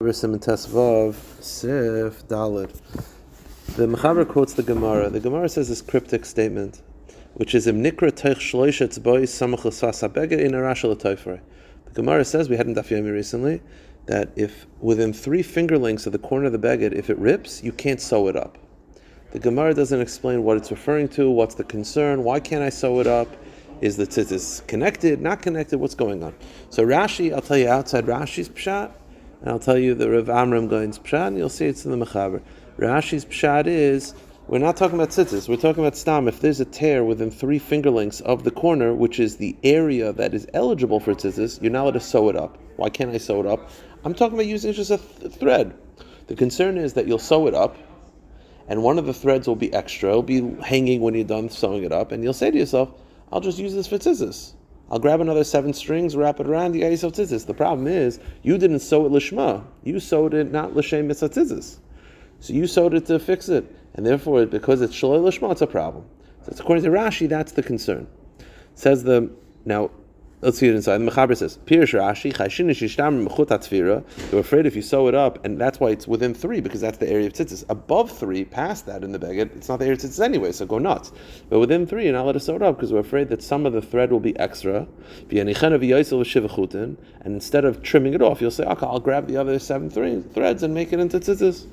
Siman Tesvav Seif Daled. The Mechaber quotes the Gemara. The Gemara says this cryptic statement, which is Im Nikra Teich Shloisha Tzboi Samach L'Sfas HaBeged Ein Arash L'Toifrei. The Gemara says, we had in Daf Yomi recently, that if within 3 finger lengths of the corner of the beged, if it rips, you can't sew it up. The Gemara doesn't explain what it's referring to, what's the concern, why can't I sew it up? Is the tzitzis connected, not connected, what's going on? So Rashi, I'll tell you outside Rashi's pshat, and I'll tell you the Rav Amram Goin's pshat, and you'll see it's in the Mechaber. Rashi's pshat is, we're not talking about tzitzis, we're talking about stam. If there's a tear within 3 finger lengths of the corner, which is the area that is eligible for tzitzis, you're not allowed to sew it up. Why can't I sew it up? I'm talking about using just a thread. The concern is that you'll sew it up, and one of the threads will be extra, it'll be hanging when you're done sewing it up, and you'll say to yourself, I'll just use this for tzitzis. I'll grab another 7 strings, wrap it around, you got yourself tzitzis. The problem is, you didn't sew it lishma. You sewed it not l'shem mitzvah tzitzis. So you sewed it to fix it. And therefore, because it's shaloi lishma, it's a problem. So it's according to Rashi, that's the concern. Now, let's see it inside. The Mechaber says, Pirish Rashi, you're afraid if you sew it up, and that's why it's within 3, because that's the area of tzitzis. Above 3, past that in the beged, it's not the area of tzitzis anyway, so go nuts. But within 3, you're not allowed to sew it up, because we're afraid that some of the thread will be extra. And instead of trimming it off, you'll say, okay, I'll grab the other 7 threads and make it into tzitzis.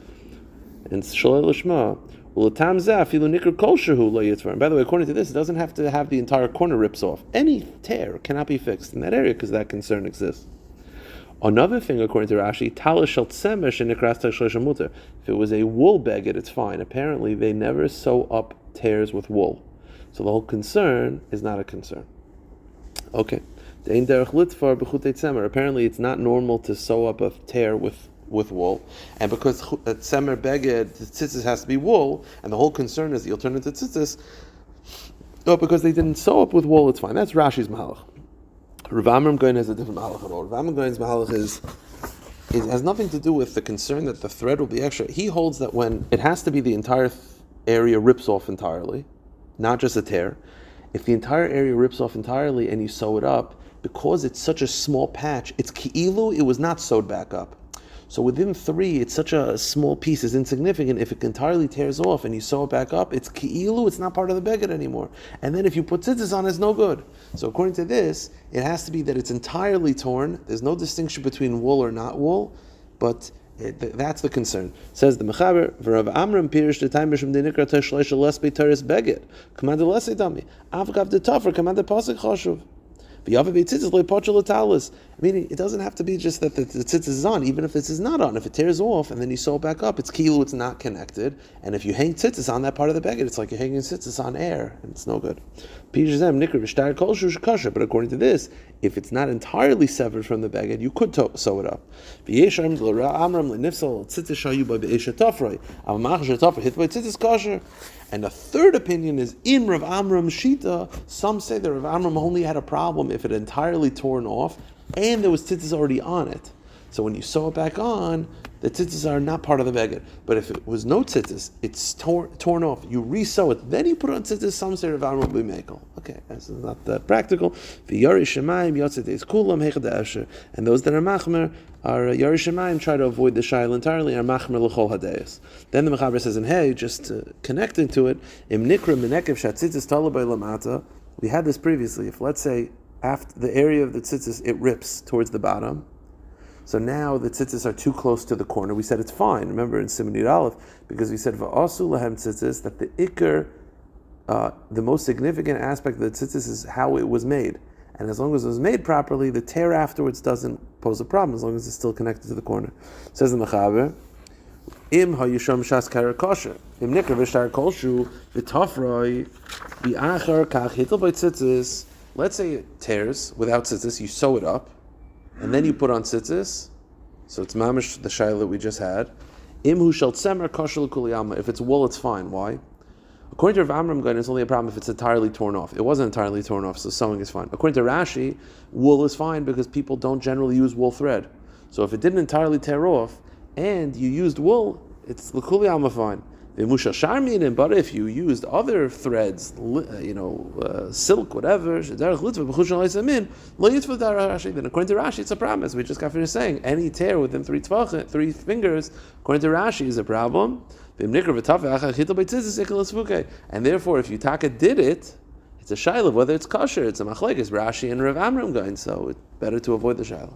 And shaloi lishma. By the way, according to this, it doesn't have to have the entire corner rips off. Any tear cannot be fixed in that area because that concern exists. Another thing, according to Rashi, if it was a wool beged, it's fine. Apparently, they never sew up tears with wool. So the whole concern is not a concern. Okay. Apparently, it's not normal to sew up a tear with wool, and because tzemer beged, the tzitzis has to be wool, and the whole concern is that you'll turn into tzitzis, because they didn't sew up with wool, it's fine. That's Rashi's mahalach. Rav Amram Goin has a different mahalach at all. Rav Amram Goin's mahalach has nothing to do with the concern that the thread will be extra. He holds that when it has to be the entire area rips off entirely, not just a tear. If the entire area rips off entirely and you sew it up, because it's such a small patch, it's ki'ilu, it was not sewed back up. So within 3, it's such a small piece, it's insignificant. If it entirely tears off and you sew it back up, it's ki'ilu, it's not part of the beged anymore. And then if you put tzitzis on, it's no good. So according to this, it has to be that it's entirely torn. There's no distinction between wool or not wool, but that's the concern. Says the Mechaber, V'Rav Amram pirish the time b'shem denikra teshleisha lesbe teres beged. Command the lesei dami. Avgav the tofer, command the pasuk chashuv. Meaning, it doesn't have to be just that the tzitzis is on, even if this is not on. If it tears off and then you sew it back up, it's kilu, it's not connected. And if you hang tzitzis on that part of the beged, it's like you're hanging tzitzis on air, and it's no good. But according to this, if it's not entirely severed from the beged, you could sew it up. And the third opinion is in Rav Amram's Shita. Some say that Rav Amram only had a problem if it entirely torn off and there was tzitzis already on it. So when you sew it back on, the tzitzis are not part of the beged. But if it was no tzitzis, it's torn off, you re-sew it, then you put on tzitzis, some say Rav Amram will be mekel. Okay, this is not that practical. And those that are machmer are Yari Shemayim, try to avoid the shayla entirely, are machmer l'chol hadayas. Then the Mechaber says, and hey, just connecting to it, im nikra menekev shatzitzis talabay lamata. We had this previously. If let's say after the area of the tzitzis it rips towards the bottom, so now the tzitzis are too close to the corner. We said it's fine. Remember in Siman Aleph, because we said va'asu lahem tzitzis, that the ikar, the most significant aspect of the tzitzis is how it was made. And as long as it was made properly, the tear afterwards doesn't pose a problem, as long as it's still connected to the corner. Says the Mechaber, Im ha'yisham shas kara kosher, im nikra v'shtar kolshu v'tafroi v'achar kach hitel by tzitzis. Let's say it tears without tzitzis, you sew it up, and then you put on tzitzis, so it's mamish the shayla that we just had. Im hu shel tzemer kosher l'kuli alma. If it's wool, it's fine. Why? According to Rav Amram Goin, it's only a problem if it's entirely torn off. It wasn't entirely torn off, so sewing is fine. According to Rashi, wool is fine because people don't generally use wool thread. So if it didn't entirely tear off and you used wool, it's l'kuli alma fine. But if you used other threads, silk, whatever, then according to Rashi, it's a problem. As we just got finished saying, any tear within 3 fingers, according to Rashi, is a problem. And therefore, if you taka did it, it's a shaila whether it's kosher. It's a machlekes Rashi and Rav Amram going. So it's better to avoid the shaila.